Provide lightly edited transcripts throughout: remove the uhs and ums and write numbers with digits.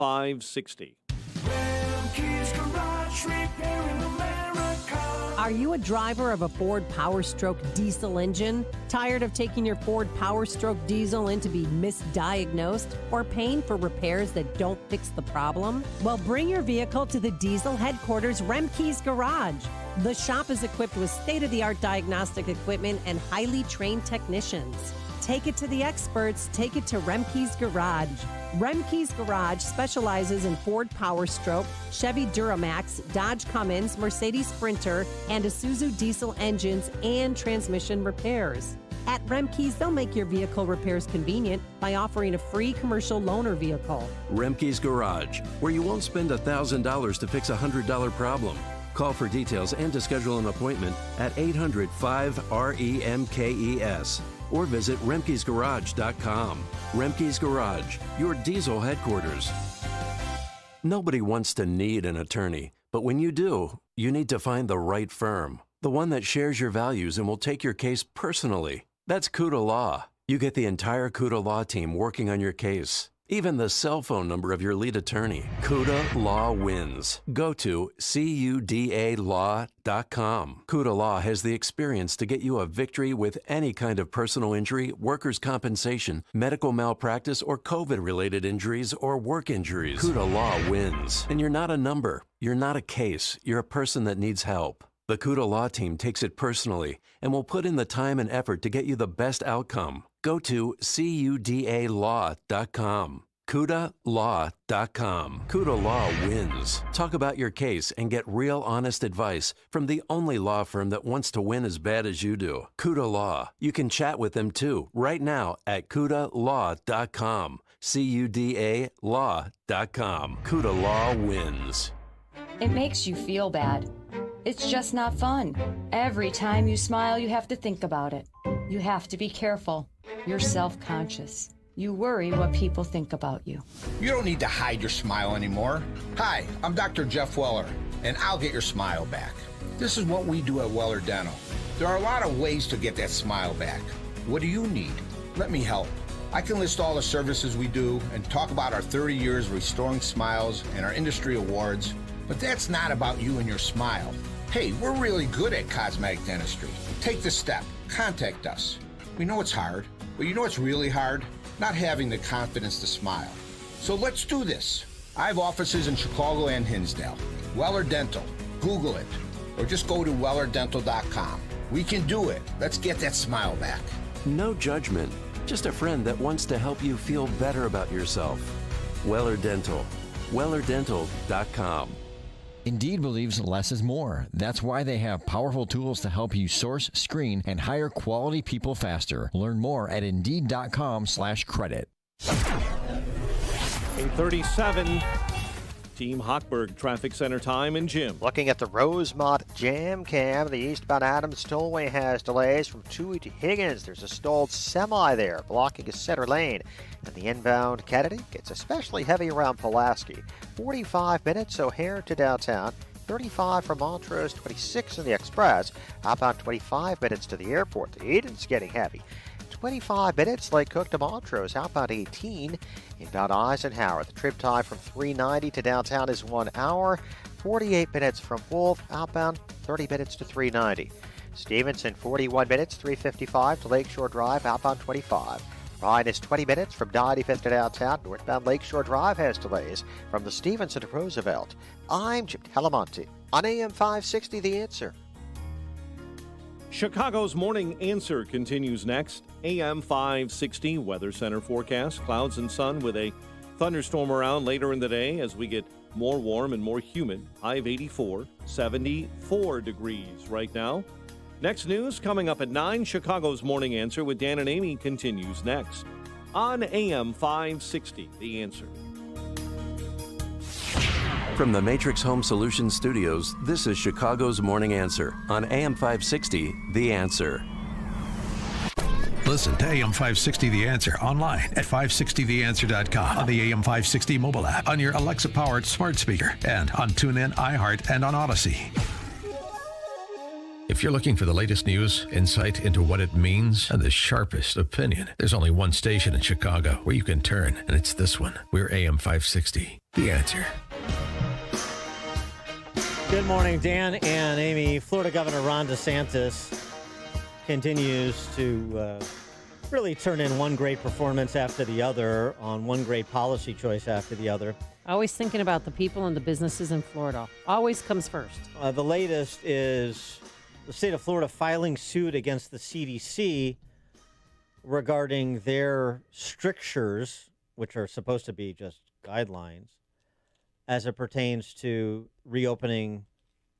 560. Are you a driver of a Ford Power Stroke diesel engine? Tired of taking your Ford Power Stroke diesel in to be misdiagnosed or paying for repairs that don't fix the problem? Well, bring your vehicle to the diesel headquarters, Remke's Garage. The shop is equipped with state-of-the-art diagnostic equipment and highly trained technicians. Take it to the experts. Take it to Remke's Garage. Remke's Garage specializes in Ford Power Stroke, Chevy Duramax, Dodge Cummins, Mercedes Sprinter, and Isuzu diesel engines and transmission repairs. At Remke's, they'll make your vehicle repairs convenient by offering a free commercial loaner vehicle. Remke's Garage, where you won't spend $1,000 to fix a $100 problem. Call for details and to schedule an appointment at 800-5-REMKES or visit Remke'sGarage.com. Remke's Garage, your diesel headquarters. Nobody wants to need an attorney, but when you do, you need to find the right firm, the one that shares your values and will take your case personally. That's Cuda Law. You get the entire Cuda Law team working on your case. Even the cell phone number of your lead attorney. Cuda Law wins. Go to CUDALaw.com. Cuda Law has the experience to get you a victory with any kind of personal injury, workers' compensation, medical malpractice, or COVID-related injuries or work injuries. Cuda Law wins. And you're not a number. You're not a case. You're a person that needs help. The Cuda Law team takes it personally and will put in the time and effort to get you the best outcome. Go to CUDALaw.com. CUDALaw.com. Cuda Law wins. Talk about your case and get real honest advice from the only law firm that wants to win as bad as you do. Cuda Law. You can chat with them too right now at CUDALaw.com. CUDALaw.com. Cuda Law wins. It makes you feel bad. It's just not fun. Every time you smile, you have to think about it. You have to be careful. You're self-conscious. You worry what people think about you. You don't need to hide your smile anymore. Hi, I'm Dr. Jeff Weller, and I'll get your smile back. This is what we do at Weller Dental. There are a lot of ways to get that smile back. What do you need? Let me help. I can list all the services we do and talk about our 30 years restoring smiles and our industry awards, but that's not about you and your smile. Hey, we're really good at cosmetic dentistry. Take the step. Contact us. We know it's hard, but you know what's really hard? Not having the confidence to smile. So let's do this. I have offices in Chicago and Hinsdale. Weller Dental. Google it. Or just go to wellerdental.com. We can do it. Let's get that smile back. No judgment. Just a friend that wants to help you feel better about yourself. Weller Dental. wellerdental.com. Indeed believes less is more. That's why they have powerful tools to help you source, screen, and hire quality people faster. Learn more at Indeed.com/credit. 8:37. Team Hochberg Traffic Center time and Jim. Looking at the Rosemont Jam Cam, the eastbound Adams Tollway has delays from Toohey to Higgins. There's a stalled semi there blocking a center lane. And the inbound Kennedy gets especially heavy around Pulaski. 45 minutes O'Hare to downtown. 35 from Montrose, 26 in the Express. Outbound 25 minutes to the airport. The Eden's getting heavy. 25 minutes Lake Cook to Montrose. Outbound 18. Inbound Eisenhower. The trip time from 390 to downtown is 1 hour. 48 minutes from Wolf. Outbound 30 minutes to 390. Stevenson 41 minutes, 355 to Lakeshore Drive. Outbound 25. Ryan is 20 minutes from 95th to downtown. Northbound Lakeshore Drive has delays from the Stevenson to Roosevelt. I'm Jim Talamonte on AM 560 The Answer. Chicago's Morning Answer continues next. AM 560 Weather Center forecast. Clouds and sun with a thunderstorm around later in the day as we get more warm and more humid. High of 84, 74 degrees right now. Next news coming up at 9. Chicago's Morning Answer with Dan and Amy continues next on AM 560 The Answer. From the Matrix Home Solutions Studios, this is Chicago's Morning Answer on AM 560, The Answer. Listen to AM 560 The Answer online at 560theanswer.com, on the AM 560 mobile app, on your Alexa-powered smart speaker, and on TuneIn, iHeart, and on Odyssey. If you're looking for the latest news, insight into what it means, and the sharpest opinion, there's only one station in Chicago where you can turn, and it's this one. We're AM 560. The Answer. Good morning, Dan and Amy. Florida Governor Ron DeSantis continues to really turn in one great performance after the other on one great policy choice after the other. Always thinking about the people and the businesses in Florida. Always comes first. The latest is the state of Florida filing suit against the CDC regarding their strictures, which are supposed to be just guidelines, as it pertains to reopening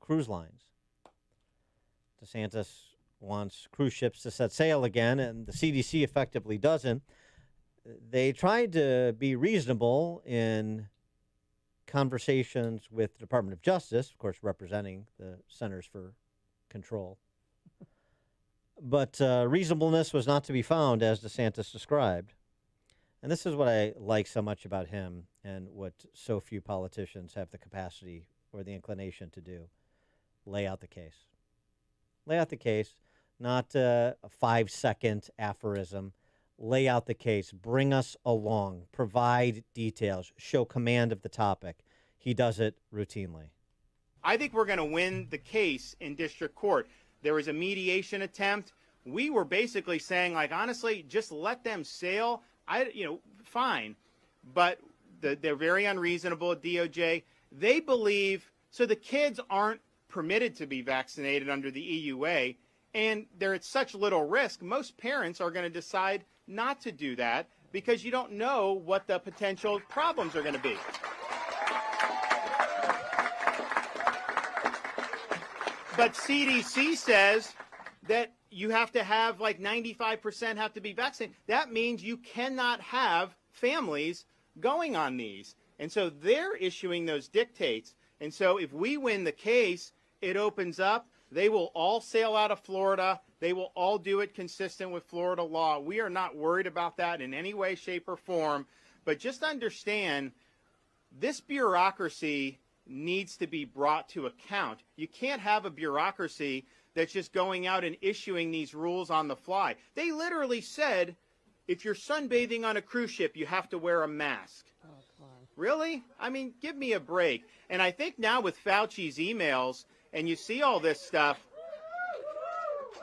cruise lines. DeSantis wants cruise ships to set sail again, and the CDC effectively doesn't. They tried to be reasonable in conversations with the Department of Justice, of course, representing the Centers for Control. But reasonableness was not to be found, as DeSantis described. And this is what I like so much about him and what so few politicians have the capacity or the inclination to do. Lay out the case. Lay out the case, not a 5-second aphorism. Lay out the case. Bring us along. Provide details. Show command of the topic. He does it routinely. I think we're going to win the case in district court. There was a mediation attempt. We were basically saying, like, honestly, just let them sail. Fine. But they're very unreasonable at DOJ. They believe, so the kids aren't permitted to be vaccinated under the EUA, and they're at such little risk. Most parents are going to decide not to do that because you don't know what the potential problems are going to be. But CDC says that you have to have like 95% have to be vaccinated. That means you cannot have families going on these. And so they're issuing those dictates. And so if we win the case, it opens up. They will all sail out of Florida. They will all do it consistent with Florida law. We are not worried about that in any way, shape, or form. But just understand, this bureaucracy needs to be brought to account. You can't have a bureaucracy that's just going out and issuing these rules on the fly. They literally said, if you're sunbathing on a cruise ship, you have to wear a mask. Oh, come on. Really? I mean, give me a break. And I think now with Fauci's emails, and you see all this stuff,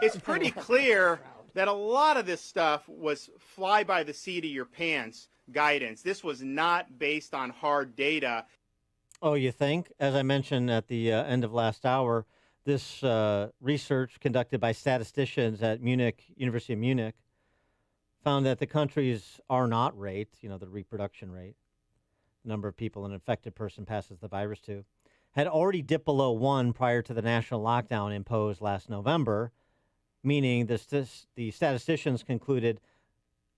it's pretty clear that a lot of this stuff was fly by the seat of your pants guidance. This was not based on hard data. Oh, you think? As I mentioned at the end of last hour, this research conducted by statisticians at University of Munich, found that the country's R0 rate, the reproduction rate, the number of people an infected person passes the virus to, had already dipped below 1 prior to the national lockdown imposed last November, meaning the statisticians concluded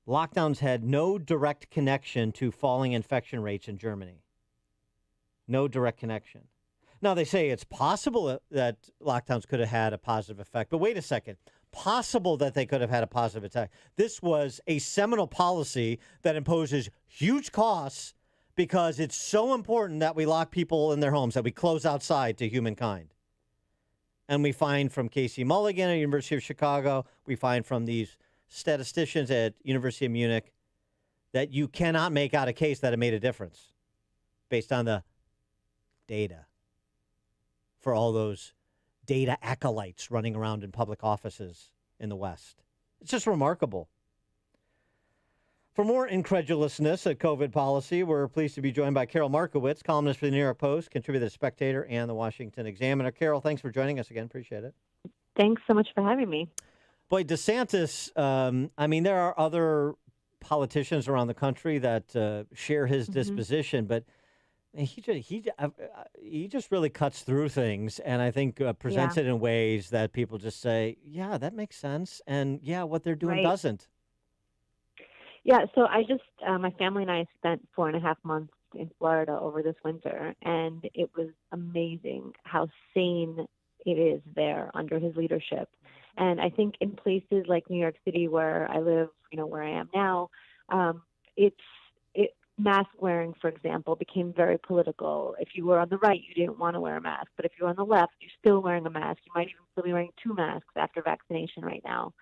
lockdowns had no direct connection to falling infection rates in Germany. No direct connection. Now, they say it's possible that lockdowns could have had a positive effect, but wait a second. Possible that they could have had a positive effect. This was a seminal policy that imposes huge costs because it's so important that we lock people in their homes, that we close outside to humankind. And we find from Casey Mulligan at University of Chicago, we find from these statisticians at University of Munich that you cannot make out a case that it made a difference based on the data for all those data acolytes running around in public offices in the West. It's just remarkable. For more incredulousness at COVID policy, we're pleased to be joined by Karol Markowicz, columnist for the New York Post, contributor to the Spectator and the Washington Examiner. Karol, thanks for joining us again. Appreciate it. Thanks so much for having me. Boy, DeSantis, there are other politicians around the country that share his disposition, but he just really cuts through things, and I think presents it in ways that people just say, yeah, that makes sense, and yeah, what they're doing doesn't. Yeah, so I just, my family and I spent 4.5 months in Florida over this winter, and it was amazing how sane it is there under his leadership. And I think in places like New York City, where I live, where I am now, mask wearing, for example, became very political. If you were on the right, you didn't want to wear a mask. But if you're on the left, you're still wearing a mask. You might even still be wearing 2 masks after vaccination right now.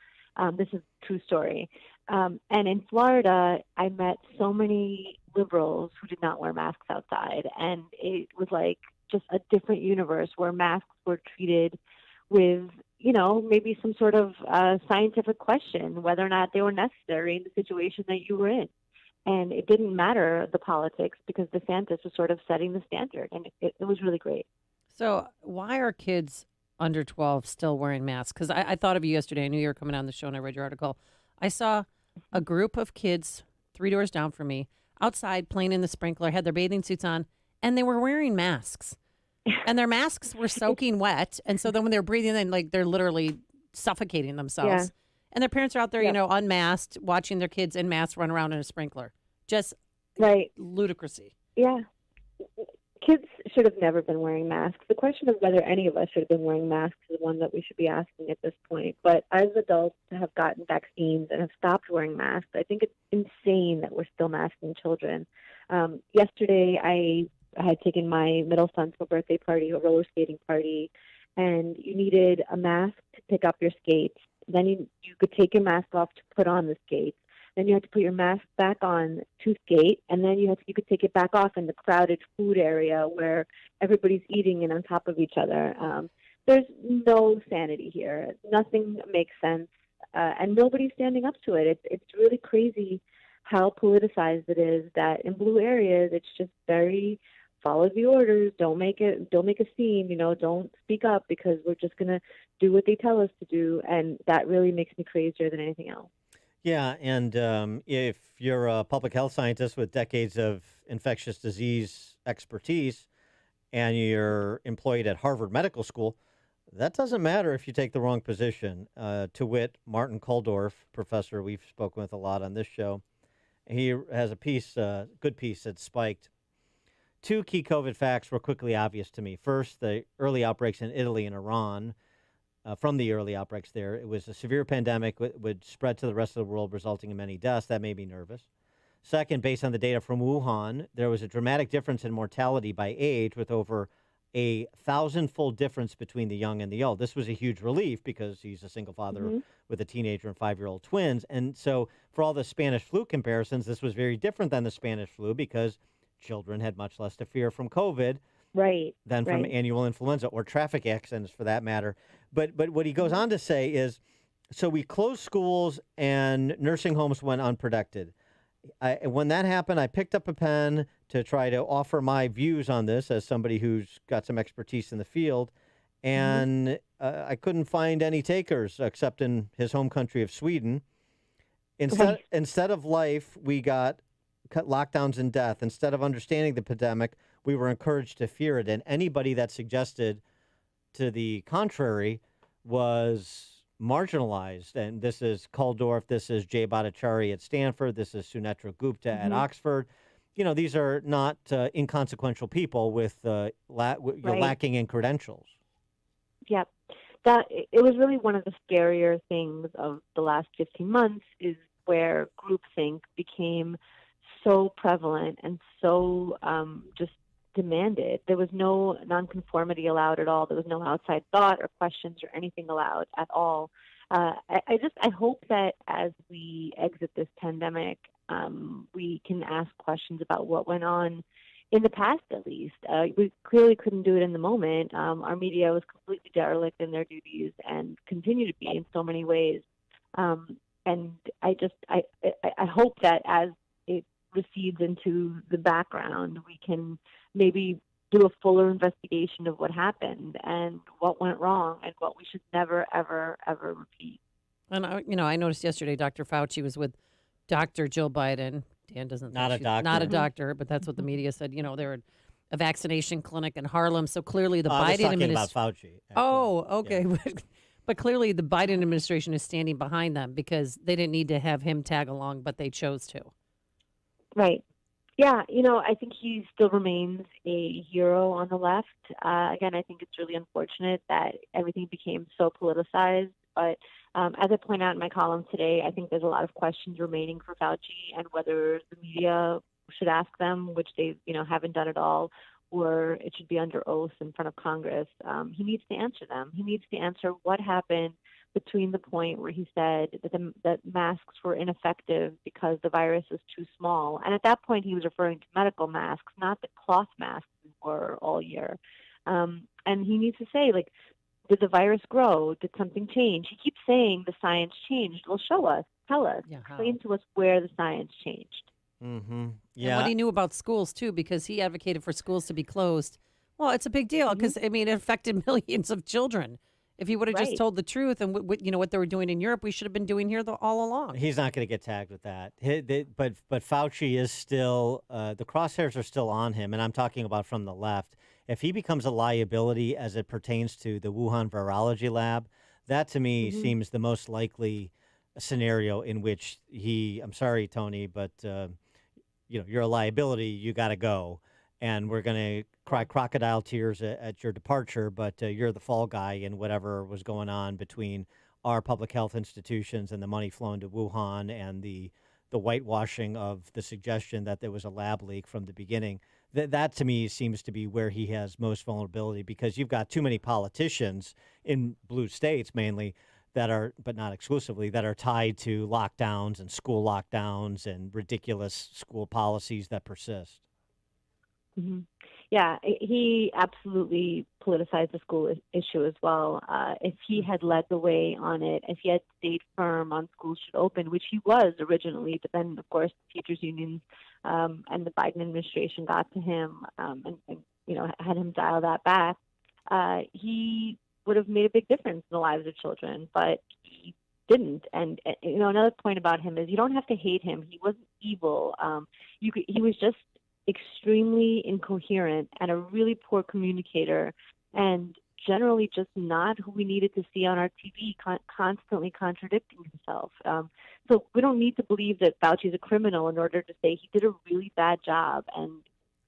This is a true story. And in Florida, I met so many liberals who did not wear masks outside. And it was like just a different universe where masks were treated with, maybe some sort of scientific question, whether or not they were necessary in the situation that you were in. And it didn't matter the politics because DeSantis was sort of setting the standard, and it was really great. So why are kids under 12 still wearing masks? Because I thought of you yesterday. I knew you were coming on the show, and I read your article. I saw a group of kids 3 doors down from me outside playing in the sprinkler, had their bathing suits on, and they were wearing masks. And their masks were soaking wet. And so then when they're breathing in, like they're literally suffocating themselves. Yeah. And their parents are out there, unmasked, watching their kids in masks run around in a sprinkler. Just ludicrousy. Yeah. Kids should have never been wearing masks. The question of whether any of us should have been wearing masks is one that we should be asking at this point. But as adults have gotten vaccines and have stopped wearing masks, I think it's insane that we're still masking children. Yesterday, I had taken my middle son to a birthday party, a roller skating party, and you needed a mask to pick up your skates. Then you could take your mask off to put on the skates. Then you had to put your mask back on to skate, and then you could take it back off in the crowded food area where everybody's eating and on top of each other. There's no sanity here. Nothing makes sense, and nobody's standing up to it. It's really crazy how politicized it is. That in blue areas, it's just very follow the orders. Don't make a scene. Don't speak up because we're just gonna do what they tell us to do, and that really makes me crazier than anything else. Yeah, and if you're a public health scientist with decades of infectious disease expertise and you're employed at Harvard Medical School, that doesn't matter if you take the wrong position. To wit, Martin Kulldorff, professor we've spoken with a lot on this show, he has a good piece that spiked. 2 key COVID facts were quickly obvious to me. First, the early outbreaks in Italy and Iran. From the early outbreaks there, it was a severe pandemic would spread to the rest of the world, resulting in many deaths. That made me nervous. Second, based on the data from Wuhan, there was a dramatic difference in mortality by age with over 1,000-fold difference between the young and the old. This was a huge relief because he's a single father with a teenager and 5-year-old twins. And so for all the Spanish flu comparisons, this was very different than the Spanish flu because children had much less to fear from COVID than from annual influenza or traffic accidents for that matter. But what he goes on to say is, so we closed schools and nursing homes went unprotected. When that happened, I picked up a pen to try to offer my views on this as somebody who's got some expertise in the field. And I couldn't find any takers except in his home country of Sweden. Instead of life, we got lockdowns and death. Instead of understanding the pandemic, we were encouraged to fear it. And anybody that suggested to the contrary was marginalized. And this is Kulldorff, this is Jay Bhattacharya at Stanford, this is Sunetra Gupta at Oxford. These are not inconsequential people with lacking in credentials. Yep. It was really one of the scarier things of the last 15 months is where groupthink became so prevalent and so just demanded. There was no nonconformity allowed at all. There was no outside thought or questions or anything allowed at all. I hope that as we exit this pandemic, we can ask questions about what went on in the past, at least. We clearly couldn't do it in the moment. Our media was completely derelict in their duties and continue to be in so many ways. And I hope that as it recedes into the background, we can maybe do a fuller investigation of what happened and what went wrong and what we should never, ever, ever repeat. And, I noticed yesterday Dr. Fauci was with Dr. Jill Biden. Dan doesn't not a doctor. Not a doctor, but that's what the media said. They're at a vaccination clinic in Harlem. So clearly the Biden administration. about Fauci. Actually. Oh, okay. Yeah. But clearly the Biden administration is standing behind them because they didn't need to have him tag along, but they chose to. Right. Yeah, I think he still remains a hero on the left. Again, I think it's really unfortunate that everything became so politicized. But as I point out in my column today, I think there's a lot of questions remaining for Fauci and whether the media should ask them, which they, haven't done at all, or it should be under oath in front of Congress. He needs to answer them. He needs to answer what happened between the point where he said that masks were ineffective because the virus is too small. And at that point, he was referring to medical masks, not the cloth masks we wore all year. And he needs to say, like, did the virus grow? Did something change? He keeps saying the science changed. Well, show us. Tell us. Explain to us where the science changed. Mm-hmm. Yeah. And what he knew about schools, too, because he advocated for schools to be closed. Well, it's a big deal because, it affected millions of children. If he would have just told the truth and what they were doing in Europe, we should have been doing here all along. He's not going to get tagged with that. But Fauci is still the crosshairs are still on him, and I'm talking about from the left. If he becomes a liability as it pertains to the Wuhan virology lab, that to me seems the most likely scenario in which I'm sorry, Tony, but you're a liability. You got to go. And we're going to cry crocodile tears at your departure, but you're the fall guy in whatever was going on between our public health institutions and the money flowing to Wuhan and the whitewashing of the suggestion that there was a lab leak from the beginning. That to me seems to be where he has most vulnerability, because you've got too many politicians in blue states mainly that are, but not exclusively, that are tied to lockdowns and school lockdowns and ridiculous school policies that persist. Mm-hmm. Yeah, he absolutely politicized the school issue as well. If he had led the way on it, if he had stayed firm on schools should open, which he was originally, but then, of course, the teachers' unions and the Biden administration got to him and had him dial that back, he would have made a big difference in the lives of children, but he didn't. And, another point about him is you don't have to hate him. He wasn't evil. He was just extremely incoherent and a really poor communicator, and generally just not who we needed to see on our TV, constantly contradicting himself. So we don't need to believe that Fauci's a criminal in order to say he did a really bad job and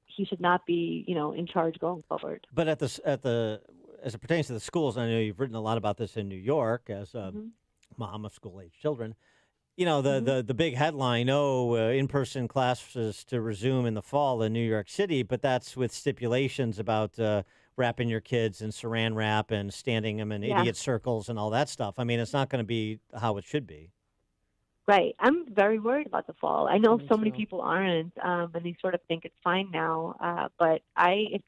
he should not be, in charge going forward. But as it pertains to the schools, I know you've written a lot about this in New York as a mom of school-age children. The big headline, in-person classes to resume in the fall in New York City, but that's with stipulations about wrapping your kids in saran wrap and standing them in idiot circles and all that stuff. I mean, it's not going to be how it should be. Right. I'm very worried about the fall. I know so many people aren't, and they sort of think it's fine now. But if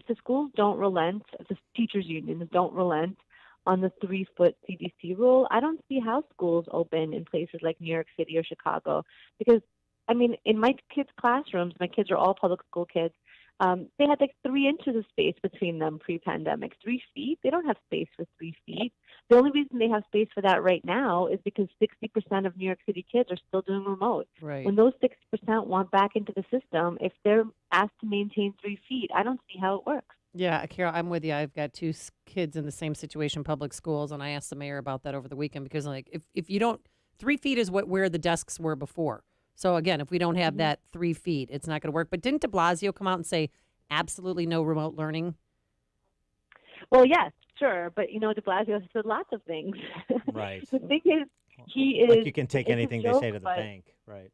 the schools don't relent, if the teachers' unions don't relent on the 3-foot CDC rule, I don't see how schools open in places like New York City or Chicago. Because, in my kids' classrooms, my kids are all public school kids, they had like 3 inches of space between them pre-pandemic. 3 feet? They don't have space for 3 feet. The only reason they have space for that right now is because 60% of New York City kids are still doing remote. Right. When those 60% want back into the system, if they're asked to maintain 3 feet, I don't see how it works. Yeah, Carol, I'm with you. I've got 2 kids in the same situation, public schools, and I asked the mayor about that over the weekend because, if you don't, 3 feet is where the desks were before. So, again, if we don't have that 3 feet, it's not going to work. But didn't de Blasio come out and say absolutely no remote learning? Well, yes, sure. But, de Blasio said lots of things. Right. The thing is, he is... Like you can take anything they say to the bank, right?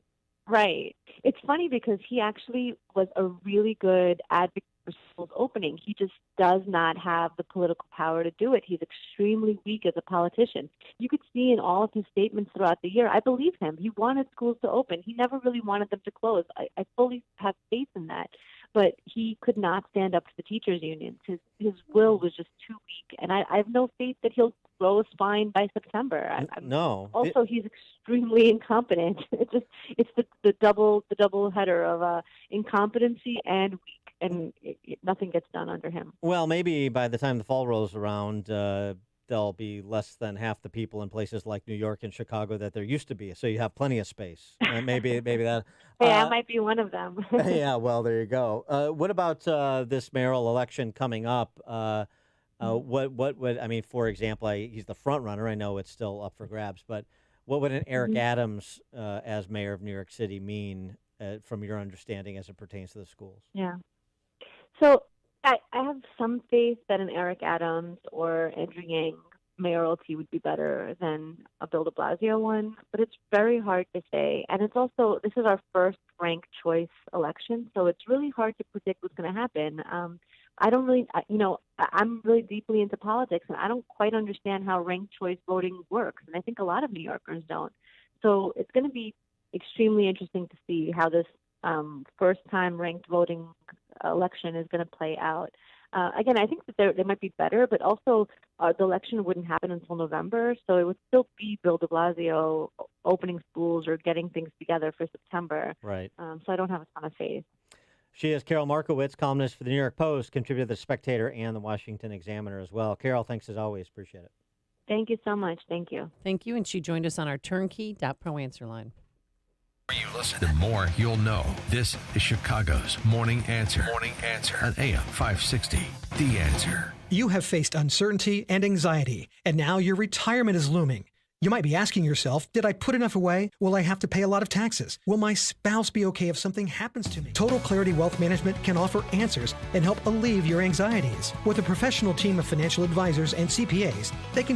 Right. It's funny because he actually was a really good advocate for schools opening. He just does not have the political power to do it. He's extremely weak as a politician. You could see in all of his statements throughout the year, I believe him. He wanted schools to open. He never really wanted them to close. I fully have faith in that. But he could not stand up to the teachers' unions. His will was just too weak. And I have no faith that he'll grow a spine by September. No. Also, he's extremely incompetent. It's the double header of incompetency and weak. And nothing gets done under him. Well, maybe by the time the fall rolls around, there'll be less than half the people in places like New York and Chicago that there used to be. So you have plenty of space. Maybe that. Hey, I might be one of them. Yeah, well, there you go. What about this mayoral election coming up? What would, for example, he's the front runner. I know it's still up for grabs, but what would an Eric Adams as mayor of New York City mean from your understanding as it pertains to the schools? Yeah. So I have some faith that an Eric Adams or Andrew Yang mayoralty would be better than a Bill de Blasio one, but it's very hard to say. And it's also, this is our first ranked choice election, so it's really hard to predict what's going to happen. I don't really, I'm really deeply into politics, and I don't quite understand how ranked choice voting works. And I think a lot of New Yorkers don't. So it's going to be extremely interesting to see how this first-time ranked voting election is going to play out. Again, I think that they might be better, but also the election wouldn't happen until November, so it would still be Bill de Blasio opening schools or getting things together for September. Right. So I don't have a ton of faith. She is Karol Markowicz, columnist for the New York Post, contributor to the Spectator and the Washington Examiner as well. Karol, thanks as always. Appreciate it. Thank you so much. Thank you. Thank you. And she joined us on our turnkey.pro answer line. You listen, the more you'll know. This is Chicago's Morning Answer. Morning Answer on AM 560. The Answer. You have faced uncertainty and anxiety, and now your retirement is looming. You might be asking yourself, did I put enough away? Will I have to pay a lot of taxes? Will my spouse be okay if something happens to me? Total Clarity Wealth Management can offer answers and help alleviate your anxieties. With a professional team of financial advisors and CPAs, they can